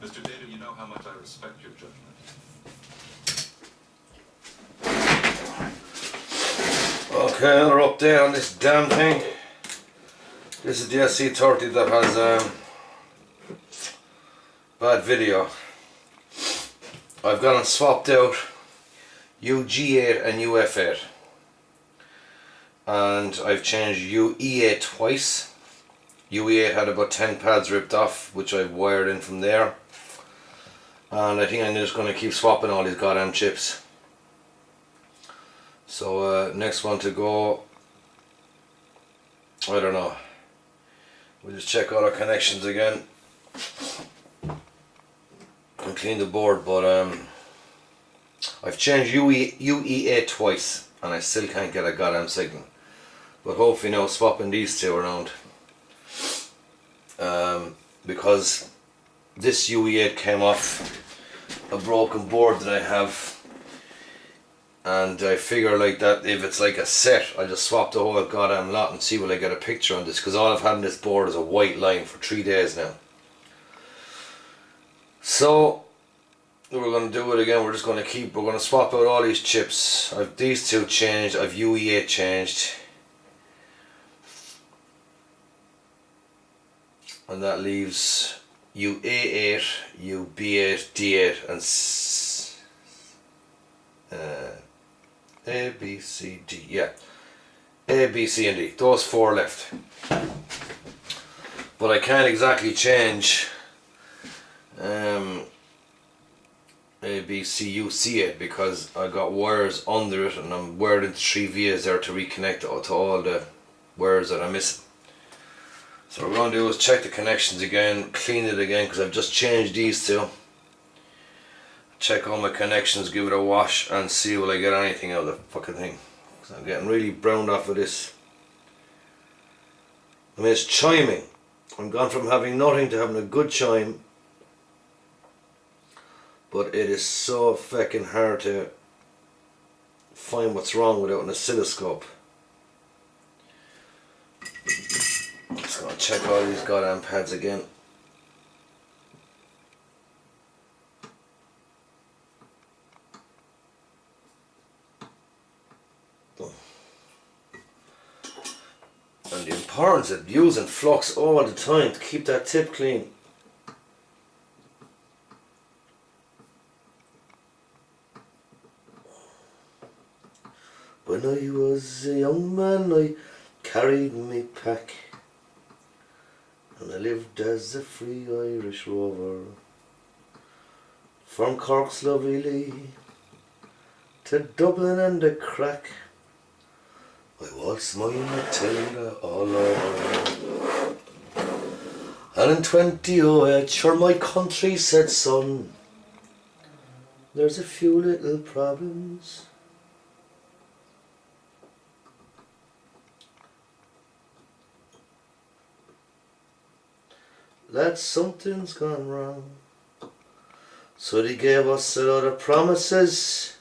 Mr. Data, you know how much I respect your judgment. Okay, another update on this damn thing. This is the se30 that has bad video. I've gone and swapped out UG8 and UF8, and I've changed UE8 twice. UE8 had about 10 pads ripped off, which I've wired in from there, and I think I'm just going to keep swapping all these goddamn chips. So next one to go, I don't know, we'll just check all our connections again and clean the board, but I've changed UE8 twice and I still can't get a goddamn signal. But hopefully now swapping these two around, because this UE8 came off a broken board that I have, and I figure like that if it's like a set, I just swap the whole goddamn lot and see will I get a picture on this, because all I've had on this board is a white line for 3 days now. So we're going to do it again. We're going to swap out all these chips. I've these two changed, I've UE8 changed, and that leaves UA8, UB8, D8 and A, B, C, D, yeah. A, B, C and D. Those four left. But I can't exactly change A, B, C, U, C8 because I got wires under it and I'm wired into 3 vias there to reconnect it to all the wires that I'm missing. So what we're going to do is check the connections again, clean it again because I've just changed these two. Check all my connections, give it a wash and see will I get anything out of the fucking thing. Because I'm getting really browned off of this. I mean, it's chiming. I'm gone from having nothing to having a good chime. But it is so fucking hard to find what's wrong without an oscilloscope. Just gonna check all these goddamn pads again. And the importance of using flux all the time to keep that tip clean. When I was a young man I carried me pack, and I lived as a free Irish rover, from Cork's lovely Lee to Dublin and the crack. I waltzed my Matilda all over, and in 2008 sure my country said, son, there's a few little problems. Lad, something's gone wrong. So they gave us a lot of promises,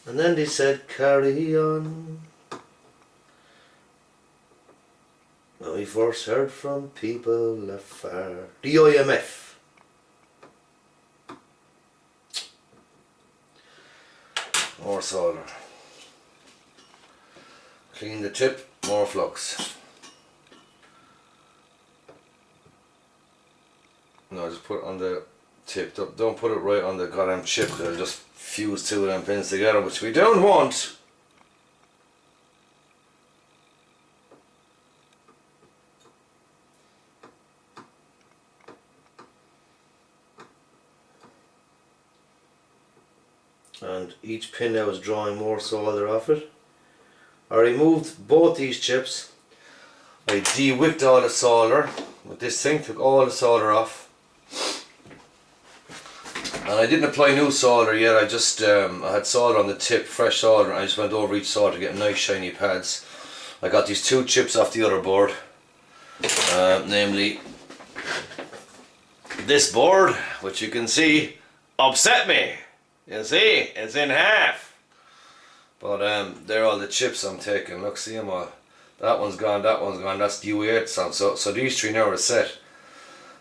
and then they said carry on. When we first heard from people afar, the IMF. More solder. Clean the tip, more flux. No, just put it on the tip. Don't put it right on the goddamn chip, because it'll just fuse two of them pins together, which we don't want. And each pin now is drawing more solder off it. I removed both these chips. I de-wicked all the solder with this thing, took all the solder off. And I didn't apply new solder yet. I just I had solder on the tip, fresh solder, and I just went over each solder to get nice shiny pads. I got these two chips off the other board, namely this board, which you can see upset me. You see, it's in half. But they're all the chips I'm taking. Look, see them all. That one's gone, that one's gone. That's the UE8 sound. So these three now are set.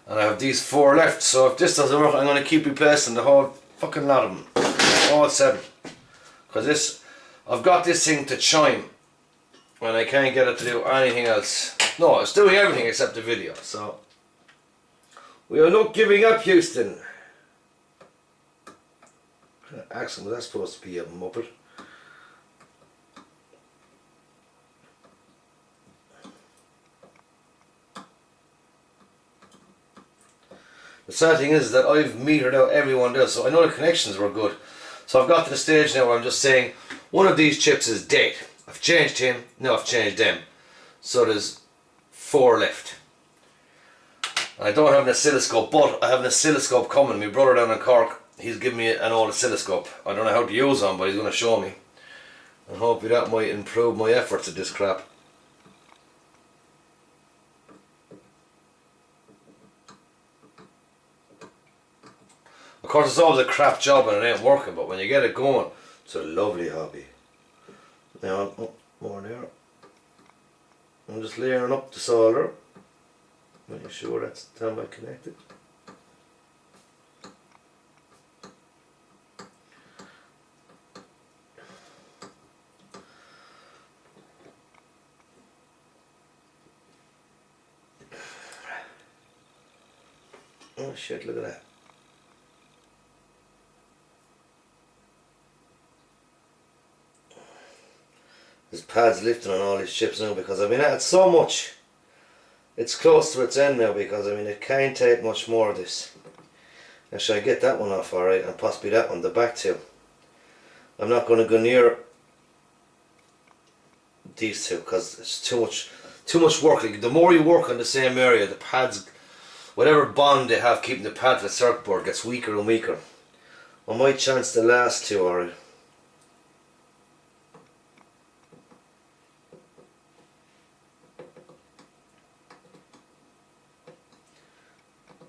And I have these 4 left, so if this doesn't work I'm going to keep replacing the whole fucking lot of them. All 7. Because this, I've got this thing to chime and I can't get it to do anything else. No, it's doing everything except the video, so we are not giving up, Houston. What kind of accent was that supposed to be, a muppet? The sad thing is that I've metered out everyone else, so I know the connections were good. So I've got to the stage now where I'm just saying one of these chips is dead. I've changed him, now I've changed them. So there's 4 left. I don't have an oscilloscope, but I have an oscilloscope coming. My brother down in Cork, he's giving me an old oscilloscope. I don't know how to use them, but he's going to show me. And hopefully that might improve my efforts at this crap. Of course it's always a crap job and it ain't working, but when you get it going, it's a lovely hobby. Now, oh, more there. I'm just layering up the solder. Making sure that's down by connected. Oh shit, look at that. This pad's lifting on all these chips now because I've been at it so much. It's close to its end now because I mean it can't take much more of this. Now should I get that one off alright, and possibly that one, the back two. I'm not going to go near these two because it's too much work. Like, the more you work on the same area, the pads, whatever bond they have keeping the pad to the circuit board gets weaker and weaker. I might chance the last two alright.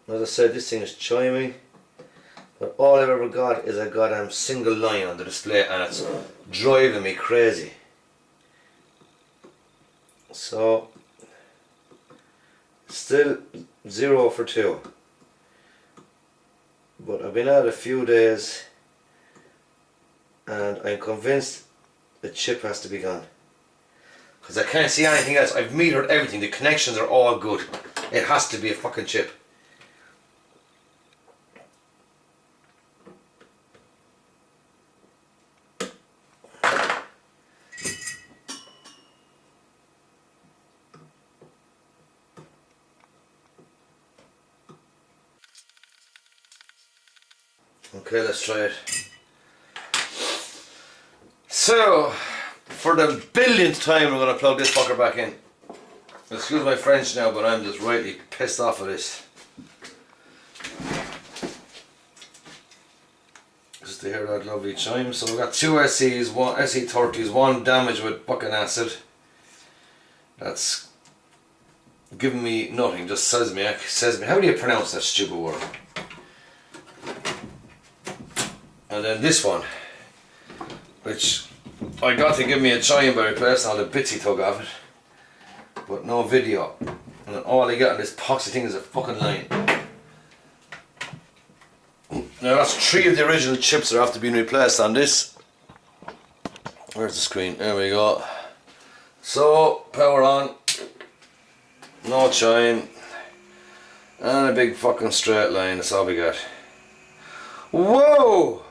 As I said, this thing is chiming, but all I've ever got is a goddamn single line on the display and it's driving me crazy. So, still 0 for 2. But I've been at it a few days and I'm convinced the chip has to be gone. Because I can't see anything else. I've metered everything, the connections are all good. It has to be a fucking chip. Okay, let's try it. So, for the billionth time we're going to plug this fucker back in. Excuse my French now, but I'm just rightly pissed off of this. Just to hear that lovely chime. So we've got 2 SEs, one se30s, one damaged with fucking acid. That's giving me nothing, just says me, how do you pronounce that stupid word? And then this one, which I got to give me a chime by replacing all the bits he took off it, but no video. And then all I got on this poxy thing is a fucking line. Now that's 3 of the original chips that have to be replaced on this. Where's the screen? There we go. So, power on, no chime, and a big fucking straight line, that's all we got. Whoa!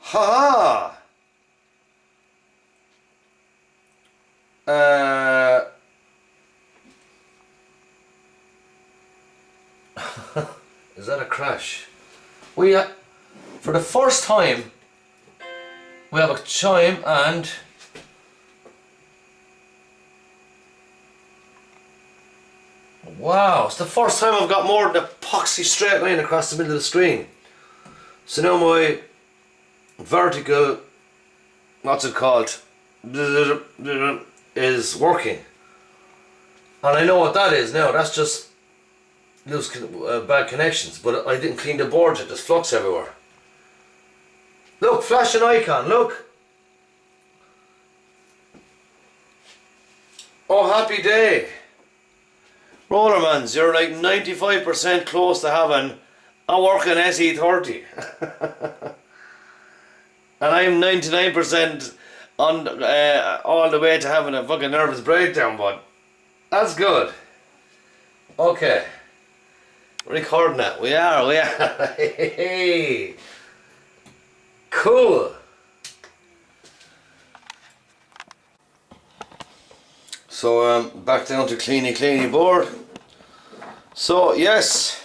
Ha ha! Is that a crash? For the first time, we have a chime and wow, it's the first time I've got more than a poxy straight line across the middle of the screen. So now my vertical, what's it called, is working. And I know what that is now, that's just loose bad connections, but I didn't clean the board yet, there's flux everywhere. Look, flashing icon, look. Oh, happy day. Rollermans, you're like 95% close to having a working se30. And I'm 99% on all the way to having a fucking nervous breakdown, but that's good. Okay. Recording that. We are. Hey. Cool. So back down to cleany board. So yes,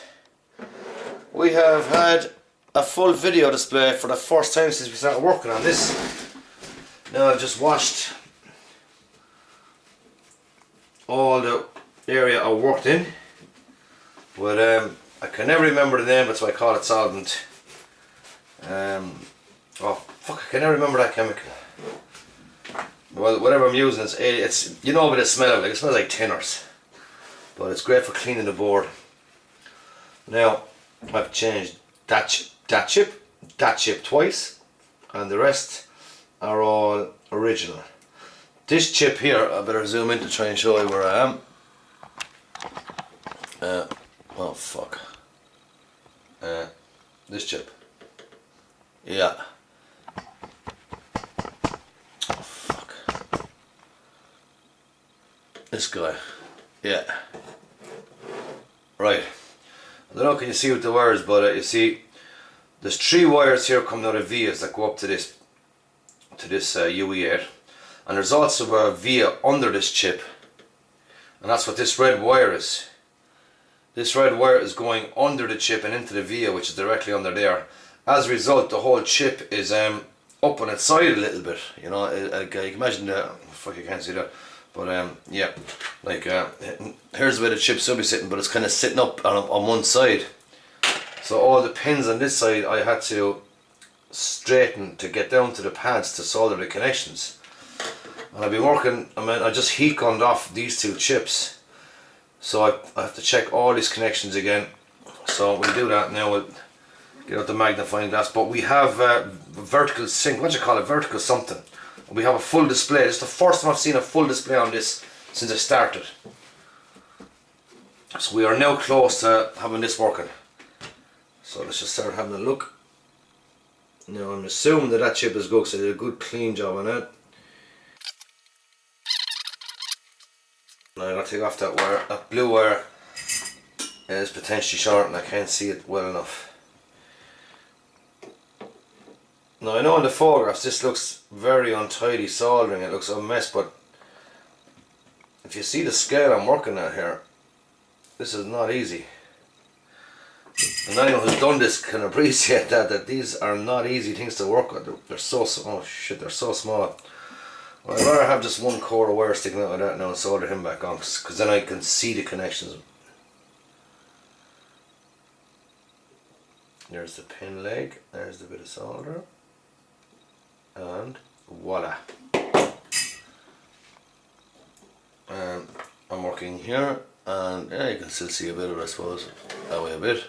we have had a full video display for the first time since we started working on this. Now I've just washed all the area I worked in, but I can never remember the name, that's why I call it solvent. Oh fuck, I can never remember that chemical. Well, whatever I'm using, it's you know what it smells like. It smells like tinners, but it's great for cleaning the board. Now I've changed that chip twice, and the rest are all original. This chip here, I better zoom in to try and show you where I am. Oh fuck. This chip. Yeah. This guy, yeah, right. I don't know, can you see with the wires, but you see there's 3 wires here coming out of vias that go up to this UE8, and there's also a via under this chip, and that's what this red wire is. This red wire is going under the chip and into the via, which is directly under there. As a result, the whole chip is up on its side a little bit, you know. You can imagine the, fuck, you can't see that. But yeah, like here's where the chip should be sitting, but it's kind of sitting up on one side. So all the pins on this side I had to straighten to get down to the pads to solder the connections. And I've been working, I just heat gunned off these 2 chips. So I have to check all these connections again. So we'll do that now. We'll get out the magnifying glass. But we have vertical sync, what do you call it, vertical something. We have a full display. It's the first time I've seen a full display on this since I started. So we are now close to having this working. So let's just start having a look. Now I'm assuming that chip is good, so I did a good clean job on it. Now I gotta take off that wire. That blue wire is potentially short and I can't see it well enough. Now I know in the photographs this looks very untidy soldering, it looks a mess, but if you see the scale I'm working at here, this is not easy. And anyone who's done this can appreciate that these are not easy things to work with. They're so, oh shit, they're so small. Well, I'd rather have just one core of wire sticking out like that now and solder him back on, because then I can see the connections. There's the pin leg, there's the bit of solder. And voila. I'm working here, and yeah, you can still see a bit of it, I suppose, that way a bit.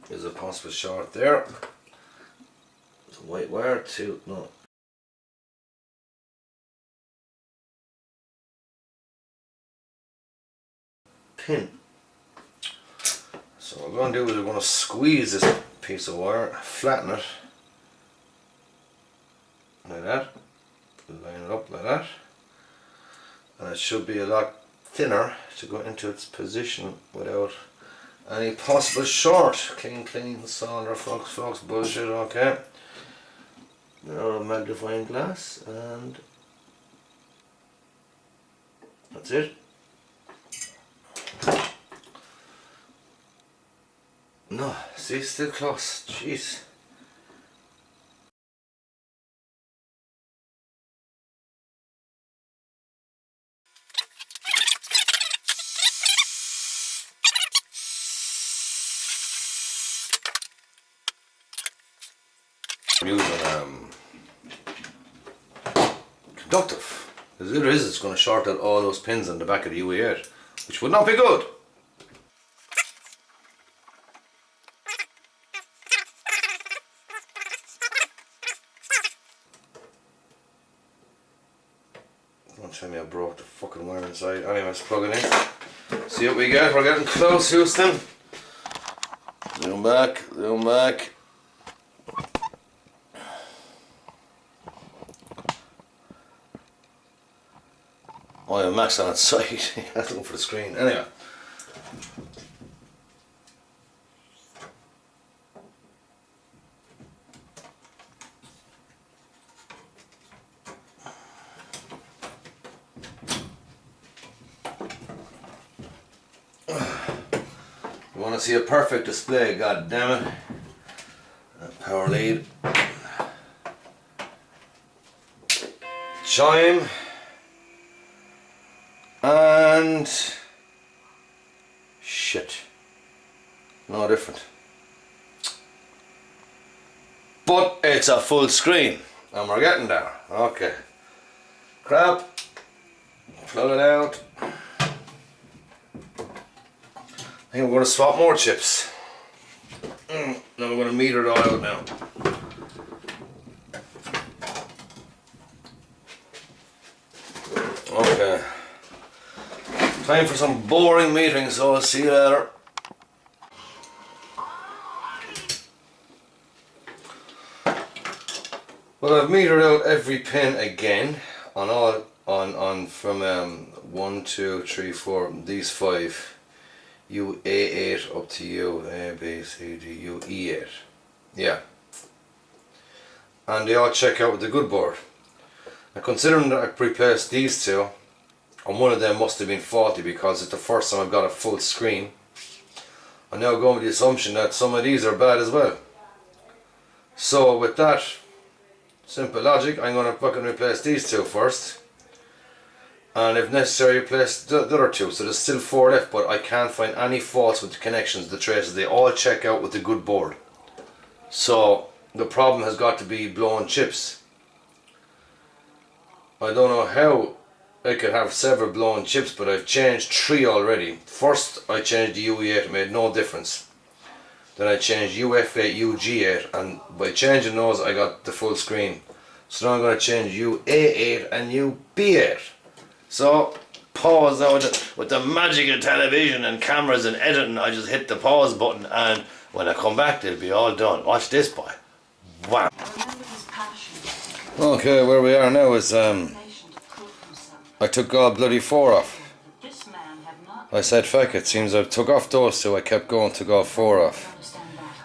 There's a possible short there. There's a white wire too, no. Pin. So what we're going to do is we're going to squeeze this piece of wire, flatten it like that, line it up like that, and it should be a lot thinner to go into its position without any possible short. Clean, solder, flux, bullshit, okay. Now a magnifying glass, and that's it. No, see, still close. Jeez. I'm using conductive. Because the other is it's going to short out all those pins on the back of the UE8, which would not be good. Don't tell me I broke the fucking wire inside. Anyway, let's plug it in. See what we get. We're getting close, Houston. Zoom back, zoom back. Oh, yeah, Max on its side. That's looking for the screen. Anyway. You want to see a perfect display, god damn it. Power lead. Chime. And shit. No different. But it's a full screen. And we're getting there. Okay. Crap. Plug it out. I think we're going to swap more chips. Now we're going to meter it all out now. Okay. Time for some boring metering, so I'll see you later. Well, I've metered out every pin again on all from 1, 2, 3, 4, these 5. U A8 up to U A B C D U E8. Yeah. And they all check out with the good board. Now considering that I replaced these two, and one of them must have been faulty because it's the first time I've got a full screen, I'm now going with the assumption that some of these are bad as well. So with that simple logic, I'm going to fucking replace these two first. And if necessary, replace the other two. So there's still 4 left, but I can't find any faults with the connections, the traces. They all check out with the good board. So the problem has got to be blown chips. I don't know how I could have several blown chips, but I've changed 3 already. First I changed the UE8, it made no difference. Then I changed UF8, UG8, and by changing those I got the full screen. So now I'm going to change UA8 and UB8. So pause now with the magic of television and cameras and editing. I just hit the pause button, and when I come back they'll be all done. Watch this, boy. Wow. Okay, where we are now is I took all bloody 4 off. I said fuck it, seems I took off those, so I kept going, took all 4 off.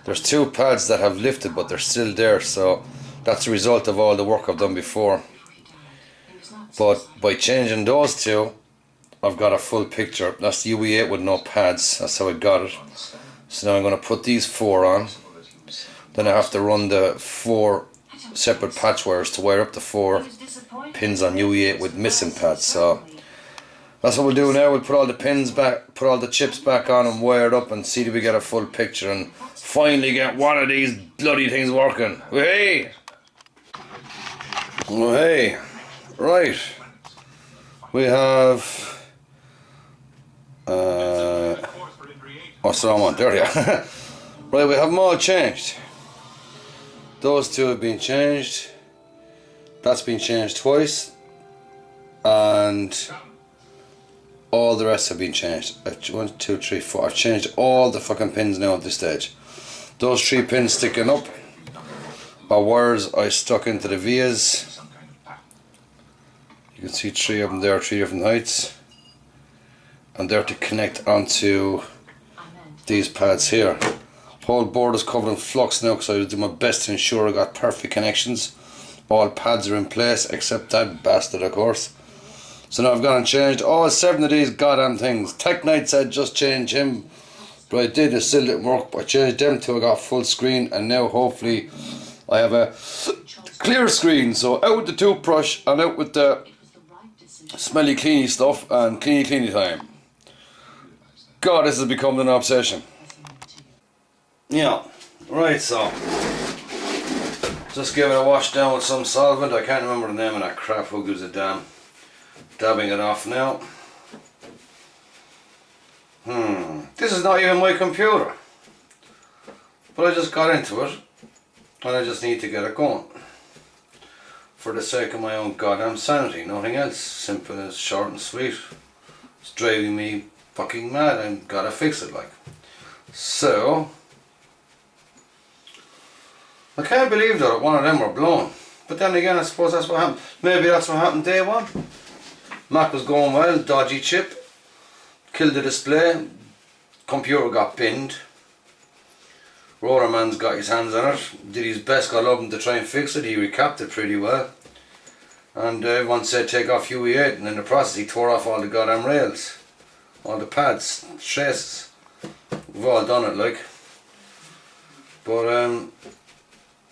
There's 2 pads that have lifted but they're still there, so that's the result of all the work I've done before. But by changing those 2, I've got a full picture. That's the UE8 with no pads, that's how I got it. So now I'm going to put these 4 on. Then I have to run the 4 separate patch wires to wire up the 4 pins on UE8 with missing pads. So that's what we'll do now. We'll put all the pins back, put all the chips back on and wire it up and see that we get a full picture and finally get one of these bloody things working. Hey! Oh, hey! Right, we have what's the wrong one? There we are. Right, we have them all changed. Those 2 have been changed. That's been changed twice, and all the rest have been changed. 1, 2, 3, 4. I've changed all the fucking pins now at this stage. Those 3 pins sticking up are wires I stuck into the vias. You can see 3 of them there, 3 different heights, and they're to connect onto these pads here. Whole board is covered in flux now because I do my best to ensure I got perfect connections. All pads are in place except that bastard, of course. So now I've gone and changed all 7 of these goddamn things. Tech Knight said just change him, but I did, it still didn't work. I changed them till I got full screen, and now hopefully I have a clear screen. So out with the toothbrush and out with the smelly cleany stuff and cleany time. God, this has become an obsession. Yeah, right, so just give it a wash down with some solvent. I can't remember the name of that crap, who gives a damn. Dabbing it off now. This is not even my computer, but I just got into it and I just need to get it going. for the sake of my own goddamn sanity, nothing else. Simple as short and sweet. It's driving me fucking mad. I've gotta fix it, like. So I can't believe that one of them were blown. But then again, I suppose that's what happened. Maybe that's what happened day one. Mac was going well, dodgy chip, killed the display, computer got binned. Roller Man's got his hands on it, did his best, got Logan to try and fix it, he recapped it pretty well. And everyone said take off UE8, and in the process he tore off all the goddamn rails. All the pads, traces. We've all done it, like. But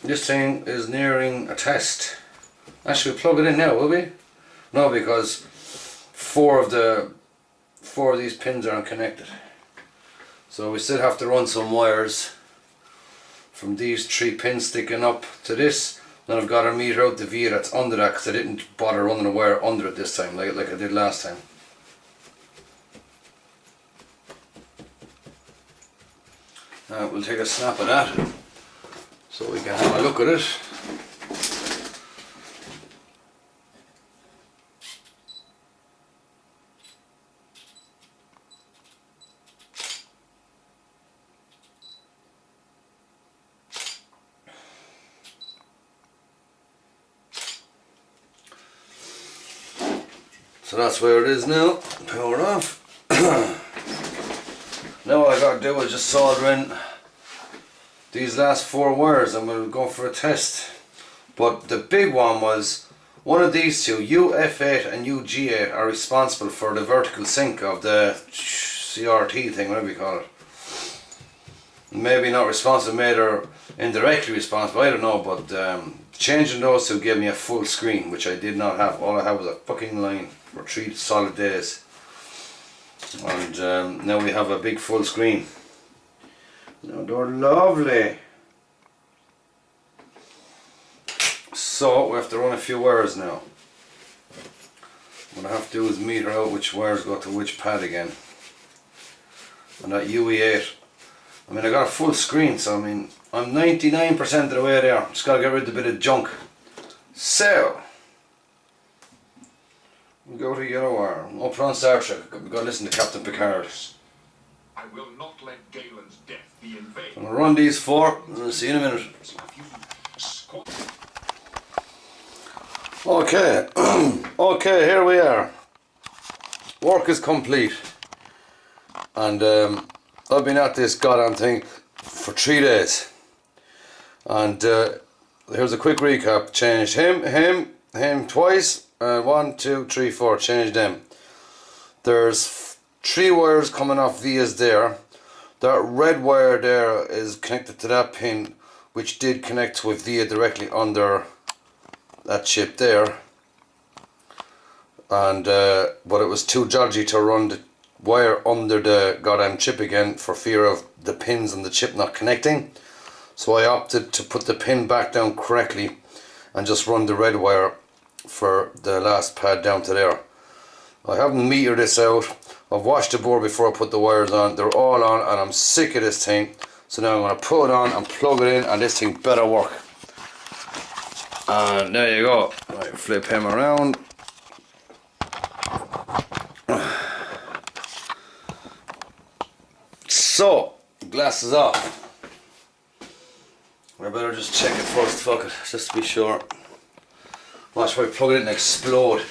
this thing is nearing a test. Actually, we'll plug it in now, will we? No, because four of these pins aren't connected. So we still have to run some wires from these 3 pins sticking up to this. Then I've got to meter out the via that's under that, because I didn't bother running a wire under it this time like I did last time. We'll take a snap of that so we can have a look at it. So that's where it is now, power off. Now all I got to do is just solder in these last 4 wires and we'll go for a test. But the big one was, one of these two, UF8 and UG8, are responsible for the vertical sync of the CRT thing, whatever you call it. Maybe not responsible, maybe they're indirectly responsible, I don't know, but changing those two gave me a full screen, which I did not have. All I had was a fucking line for 3 solid days. And now we have a big full screen. Now they're lovely. So we have to run a few wires now. What I have to do is meter out which wires go to which pad again. And that UE8. I mean, I got a full screen, so I mean, I'm 99% of the way there. Just gotta get rid of a bit of junk. So we go to yellow wire. No put on Star Trek. We gotta listen to Captain Picard. I will not let Galen's death be in vain. I'm gonna run these 4 and I'll see you in a minute. Okay, okay, here we are. Work is complete. And I've been at this goddamn thing for 3 days. And here's a quick recap. Changed him twice. 1, 2, 3, 4. Changed them. There's 3 wires coming off vias there. That red wire there is connected to that pin, which did connect with via directly under that chip there. And but it was too dodgy to run the wire under the goddamn chip again for fear of the pins and the chip not connecting. So I opted to put the pin back down correctly and just run the red wire for the last pad down to there. I haven't metered this out. I've washed the board before I put the wires on. They're all on and I'm sick of this thing. So now I'm going to put it on and plug it in and this thing better work. And there you go. Right, flip him around. So, glasses off. I better just check it first, fuck it, just to be sure. Watch if I plug it in and explode.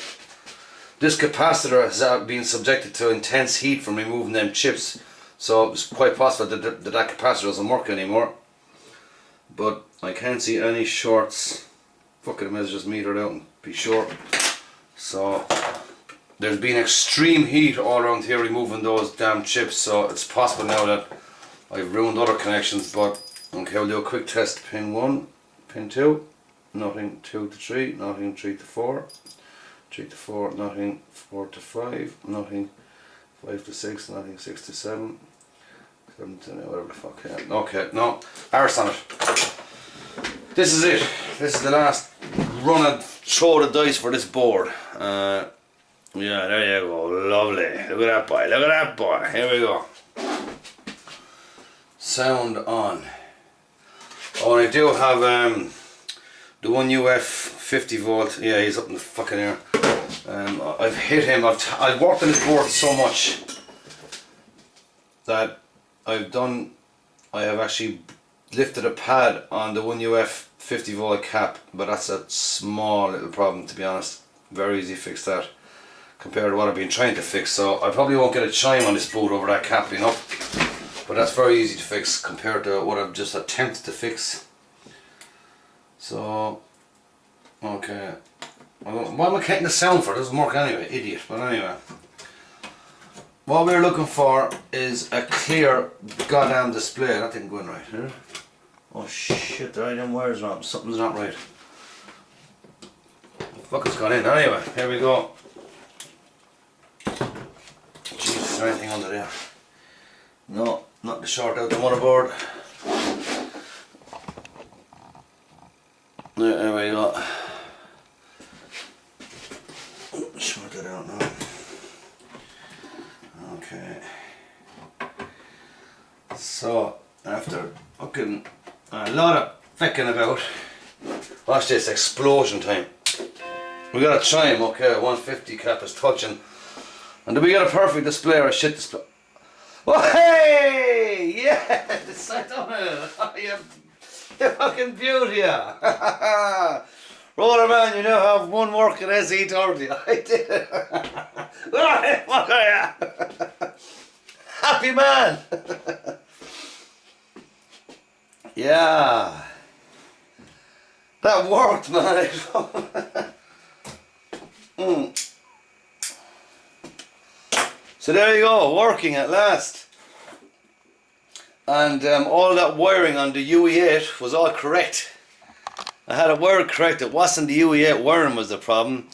This capacitor has been subjected to intense heat from removing them chips, so it's quite possible that that capacitor doesn't work anymore. But I can't see any shorts. Fuck it, I may as well just meter it out and be sure. So there's been extreme heat all around here removing those damn chips, so it's possible now that I've ruined other connections. But okay, we'll do a quick test. Pin 1, pin 2, nothing. 2 to 3, nothing. 3 to 4, 3 to 4, nothing. 4 to 5, nothing. 5 to 6, nothing. 6 to 7, 7 to whatever the fuck. Yeah. Okay, no, arse on it. This is it. This is the last run and throw the dice for this board. Yeah, there you go. Lovely. Look at that boy. Look at that boy. Here we go. Sound on. Oh, and I do have The one UF 50 volt, yeah, he's up in the fucking air. I've hit him, I've worked on his board so much that I have actually lifted a pad on the one UF 50 volt cap, but that's a small little problem, to be honest. Very easy to fix that compared to what I've been trying to fix. So I probably won't get a chime on this boot over that cap, you know, but that's very easy to fix compared to what I've just attempted to fix. So okay, what am I getting the sound for? It doesn't work anyway, idiot. But anyway, what we're looking for is a clear goddamn display. That didn't go in right here. Oh shit, there are them wires wrong. Something's not right. Fuck, it's gone in. Anyway, here we go. Jesus, is there anything under there? No, not to short out the motherboard. There we go. Short it out now. Okay. So, after fucking a lot of fecking about, watch this, explosion time. We got a chime, okay, 150 cap is touching. And do we get a perfect display or a shit display? Oh hey! Yes! I don't know. You fucking beauty, yeah. Roller man, you now have one working se30. I did it. Right, fuck yeah. Happy man. Yeah. That worked, man. So there you go, working at last. And all that wiring on the UE8 was all correct. I had it wired correct. It wasn't the UE8 wiring was the problem.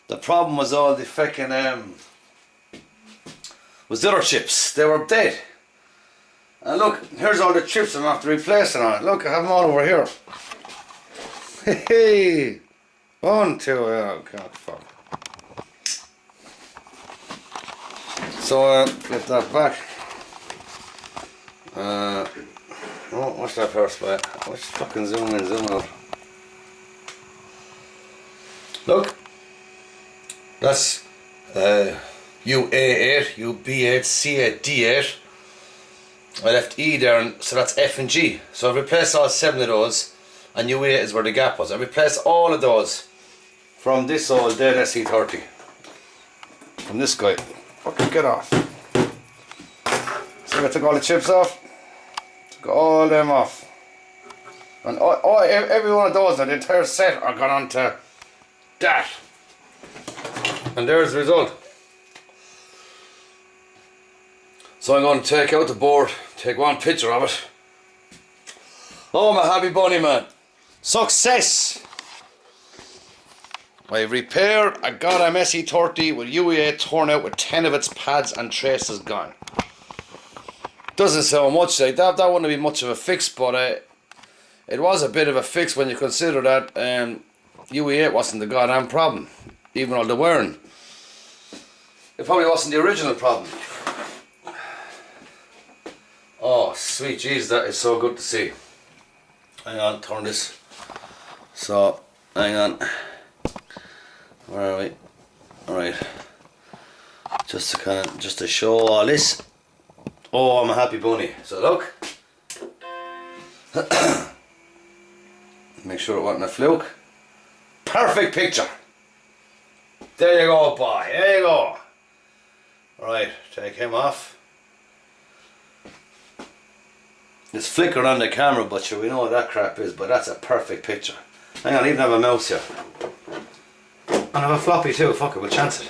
The problem was all the fucking was the other chips. They were dead. And look, here's all the chips I'm after replacing on it. Look, I have them all over here. Hey, 1, 2, oh god, fuck. So flip that back. Oh, what's that first bit? Let's fucking zoom in, zoom out. Look, that's U-A8, U-B8, C8, D8. I left E there, and so that's F and G. So I've replaced all 7 of those, and U8 is where the gap was. I replaced all of those from this old dead se30. From this guy. Fucking get off. So I took all the chips off. Took all them off. And every one of those, the entire set, are gone on to that. And there's the result. So I'm going to take out the board, take one picture of it. Oh, my happy bunny, man. Success! I repaired a goddamn se30 with UE8 torn out with 10 of its pads and traces gone. Doesn't sound much like that. That wouldn't be much of a fix, but it was a bit of a fix when you consider that UE8 wasn't the goddamn problem, even all the wiring. It probably wasn't the original problem. Oh, sweet Jesus, that is so good to see. Hang on, turn this. So, hang on. Where are we? Alright. Just to show all this. Oh, I'm a happy bunny. So look. Make sure it wasn't a fluke. Perfect picture. There you go, boy. There you go. Right, take him off. It's flickered on the camera, but sure, we know what that crap is, but that's a perfect picture. Hang on, I even have a mouse here. And I have a floppy too, fuck it, we'll chance it.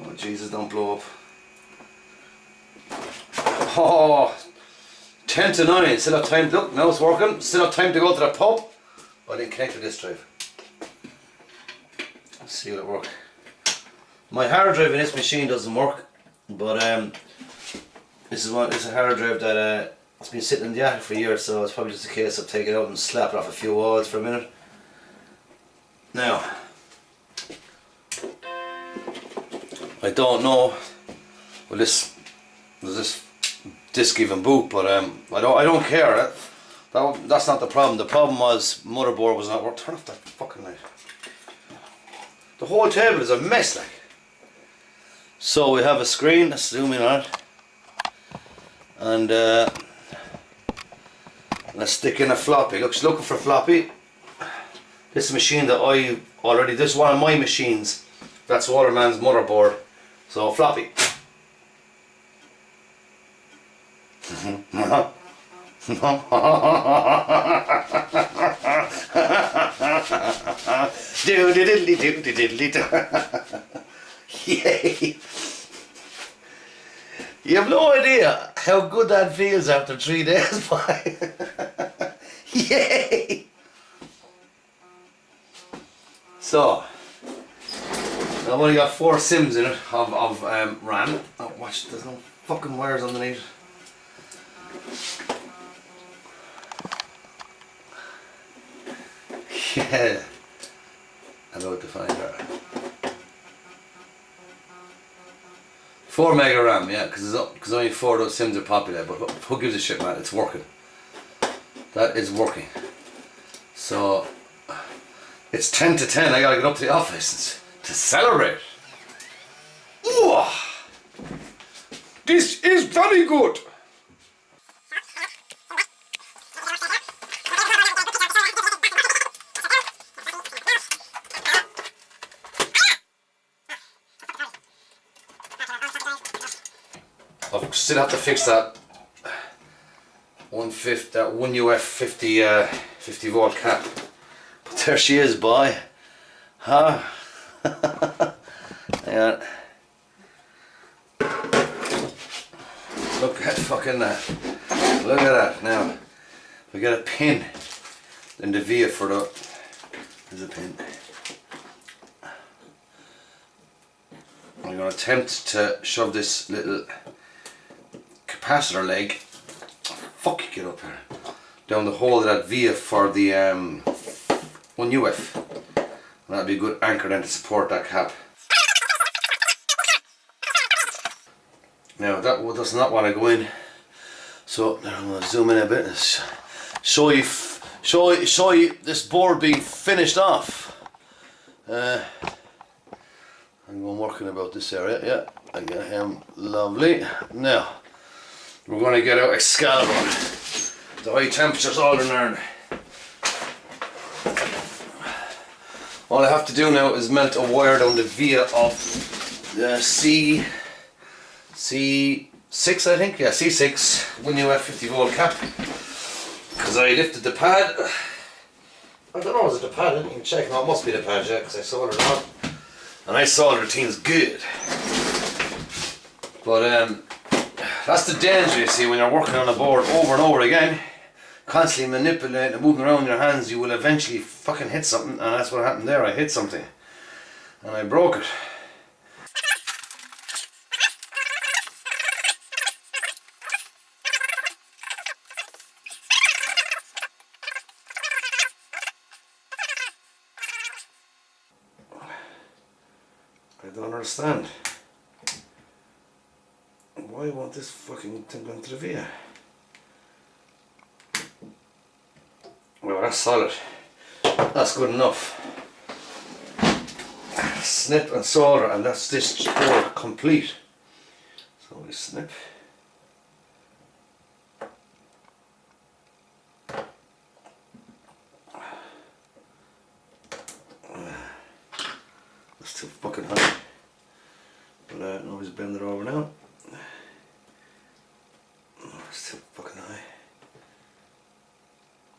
Oh Jesus, don't blow up. Oh, 10 to 9, still have time, look, now it's working, still have time to go to the pub. Oh, I didn't connect to this drive. Let's see will it work. My hard drive in this machine doesn't work, but this is a hard drive that it's been sitting in the attic for years, so it's probably just a case of taking it out and slapping off a few walls for a minute. Now, I don't know, will this disc even boot, but I don't care. That's not the problem. The problem was motherboard was not working. Turn off that fucking light. The whole table is a mess, like. So we have a screen. Let's zoom in on it, and let's stick in a floppy. Look, she's looking for a floppy. This is a machine that this is one of my machines. That's Waterman's motherboard. So floppy. Yay! You have no idea how good that feels after 3 days, boy. Yay! So, I've only got 4 sims in it of RAM. Oh, watch, there's no fucking wires underneath. Yeah, I'm about to find her. 4 mega RAM, yeah, because only 4 of those sims are popular, but who gives a shit, man? It's working. That is working. So, it's 10 to 10, I gotta get up to the office to celebrate. Ooh, this is very good. I still have to fix that 1 UF 50 volt cap. But there she is, boy. Huh? Hang on. Look at fucking that. Look at that. Now we got a pin in the via for the. There's a pin. I'm going to attempt to shove this little capacitor leg, fuck, get up here, down the hole of that via for the 1 UF. That'll be a good anchor then to support that cap. Now that does not want to go in, so I'm going to zoom in a bit and show you this board being finished off. I'm going working about this area, yeah, I got him, lovely. Now we're going to get out Excalibur, the high temperatures all in iron. All I have to do now is melt a wire down the via of the C6, I think, yeah, C6 1 UF 50 volt cap, because I lifted the pad. I don't know, was it the pad? I didn't even check. No, it must be the pad, yeah, because I soldered it on. And I soldered the things good. But that's the danger, you see, when you're working on a board over and over again, constantly manipulating and moving around your hands, you will eventually fucking hit something, and that's what happened there. I hit something and I broke it. I don't understand. Why won't this fucking thing go into the via? Well, that's solid. That's good enough. Snip and solder, and that's this board complete. So we snip. That's too fucking high. But nobody's bending it over now. Oh, it's too fucking high.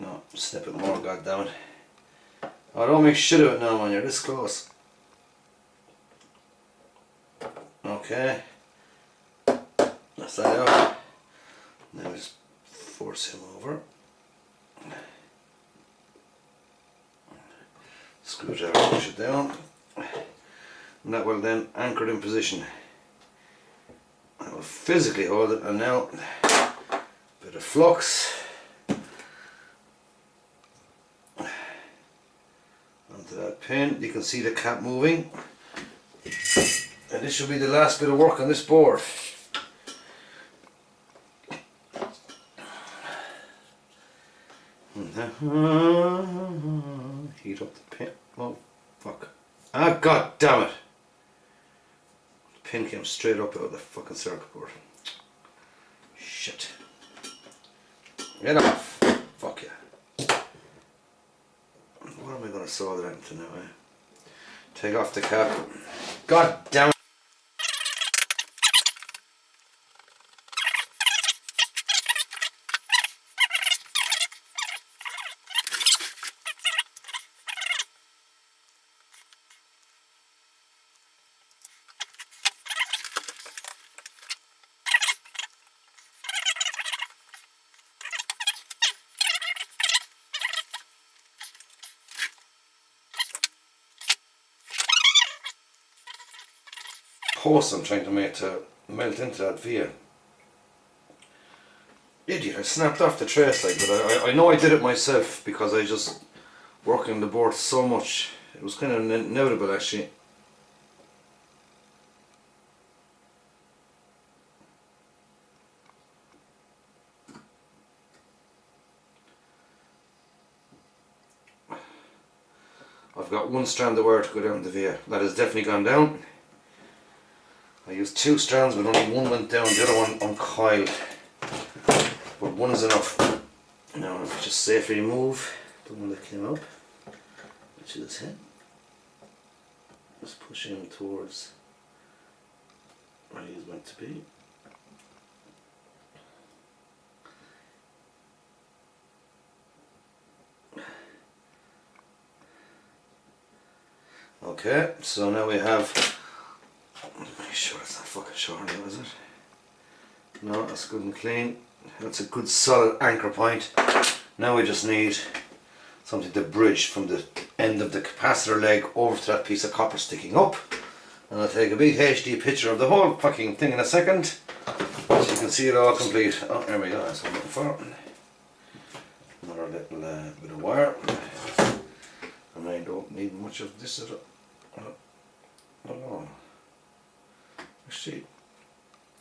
No, snip it more, goddammit. Oh, don't make shit of it now when you're this close. Okay. That's that out. Now just force him over. Screwdriver, push it down. And that will then anchor it in position. I will physically hold it, and now bit of flux onto that pin. You can see the cap moving, and this should be the last bit of work on this board. Heat up the pin. Oh, fuck. Ah, god damn it! The pin came straight up out of the fucking circuit board. Shit. Get off. Fuck yeah. What am I gonna solder that into now, eh? Take off the cap. God damn it. Post I'm trying to make to melt into that via. Idiot, I snapped off the trace like, but I know I did it myself because I just working the board so much. It was kind of inevitable actually. I've got one strand of wire to go down the via. That has definitely gone down. I used 2 strands but only one went down, the other one uncoiled. But one is enough. Now if I just safely remove the one that came up, which is his head. Just push him towards where he's meant to be. Okay, so now we have. Make sure it's not fucking short now, is it? No, that's good and clean. That's a good solid anchor point. Now we just need something to bridge from the end of the capacitor leg over to that piece of copper sticking up. And I'll take a big HD picture of the whole fucking thing in a second, so you can see it all complete. Oh, there we go, that's what I'm looking for. Another little bit of wire. And I don't need much of this at all. Actually,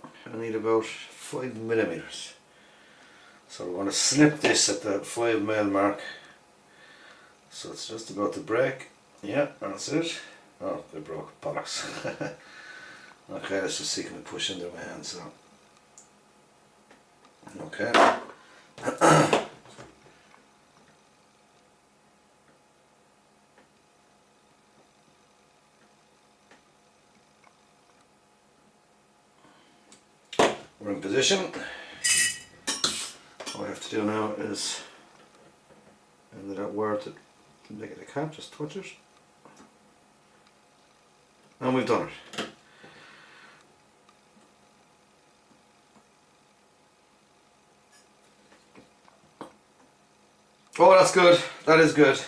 I need about 5mm. So we're going to snip this at the 5mm mark. So it's just about to break. Yeah, that's it. Oh, they broke. Bollocks. Okay, let's just see, can we push into my hand, so. Okay. We're in position. All I have to do now is end that wire to make it a cap, just touch it. And we've done it. Oh, that's good. That is good.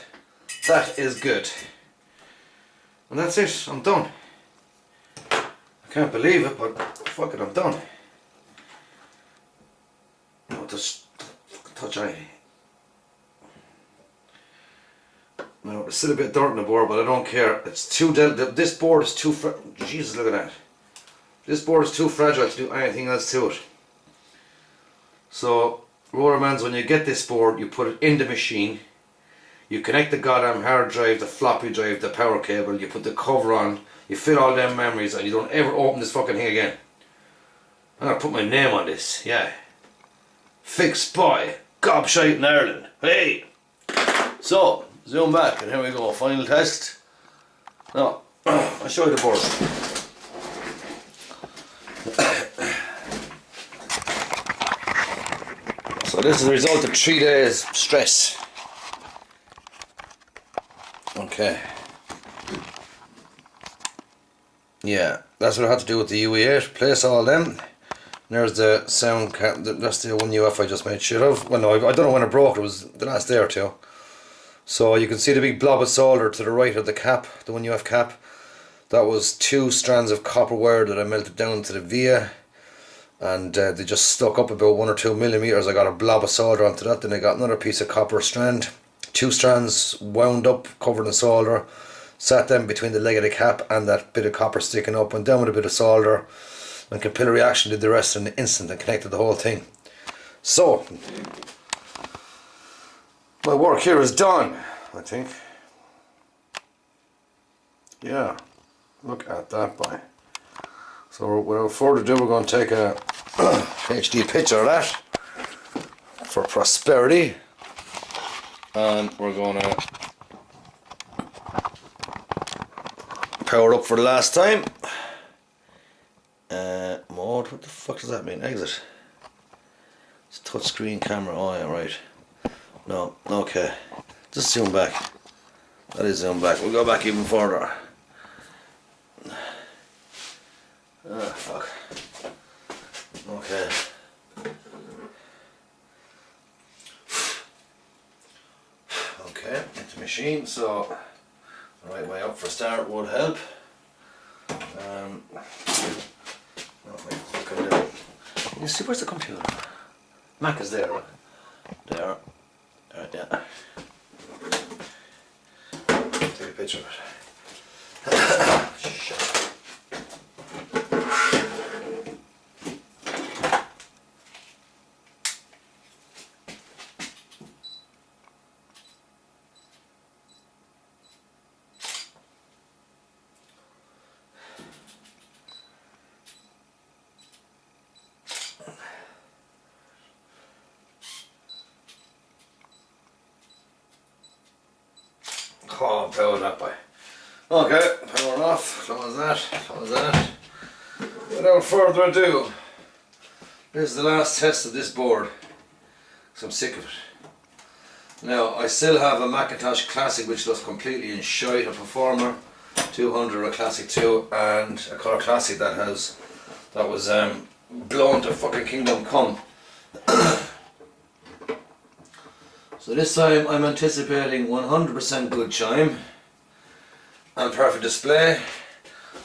That is good. And that's it. I'm done. I can't believe it, but fuck it, I'm done. Just touch anything. Now there's still a bit of dirt on the board, but I don't care. It's too this board is too Jesus, look at that. This board is too fragile to do anything else to it. So Rotormans, when you get this board, you put it in the machine, you connect the goddamn hard drive, the floppy drive, the power cable, you put the cover on, you fill all them memories, and you don't ever open this fucking thing again. I'm gonna put my name on this, yeah. Fixed by Gobshite in Ireland. Hey! So, zoom back and here we go, final test. Now, I'll show you the board. So this is the result of 3 days stress. Okay. Yeah, that's what I had to do with the UE8, place all them. There's the sound cap, that's the one UF I just made shit of. Well no, I don't know when it broke, it was the last day or two. So you can see the big blob of solder to the right of the cap, the 1UF cap. That was 2 strands of copper wire that I melted down to the via. And they just stuck up about 1 or 2 millimeters. I got a blob of solder onto that, then I got another piece of copper strand. 2 strands wound up, covered in solder. Sat them between the leg of the cap and that bit of copper sticking up, went down with a bit of solder. And capillary action did the rest in an instant and connected the whole thing. So, my work here is done, I think. Yeah, look at that, boy. So without further ado, we're going to take a HD picture of that for prosperity, and we're going to power up for the last time. Mode, what the fuck does that mean? Exit. It's touchscreen camera. Oh yeah, right. No, okay. Just zoom back. That is zoom back. We'll go back even further. Ah, fuck. Okay. Okay, into machine, so the right way up for start would help. You see, where's the computer? Mac is there, look. There. Right, yeah. Take a picture of it. Shit. Oh, power that by. Okay, power off, close that. Without further ado, this is the last test of this board, because I'm sick of it. Now, I still have a Macintosh Classic which looks completely in shite, a Performer 200, a Classic 2, and a Color Classic that was blown to fucking Kingdom Come. So this time I'm anticipating 100% good chime and perfect display.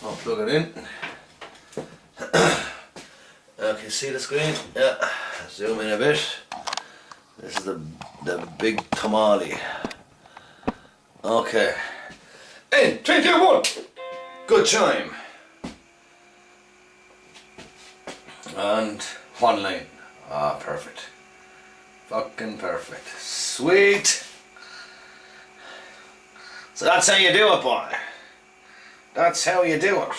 I'll plug it in. Can you see the screen? Yeah. Zoom in a bit. This is the big tamale. Okay. In 3, 2, 1. Good chime. And one line. Ah, perfect. Fucking perfect. Sweet. So that's how you do it, boy. That's how you do it.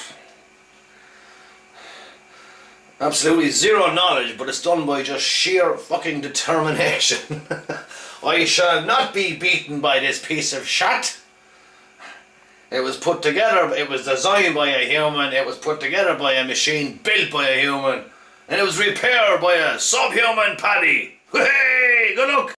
Absolutely zero knowledge, but it's done by just sheer fucking determination. I shall not be beaten by this piece of shit. It was put together, it was designed by a human, it was put together by a machine built by a human, and it was repaired by a subhuman paddy. Hey, good luck.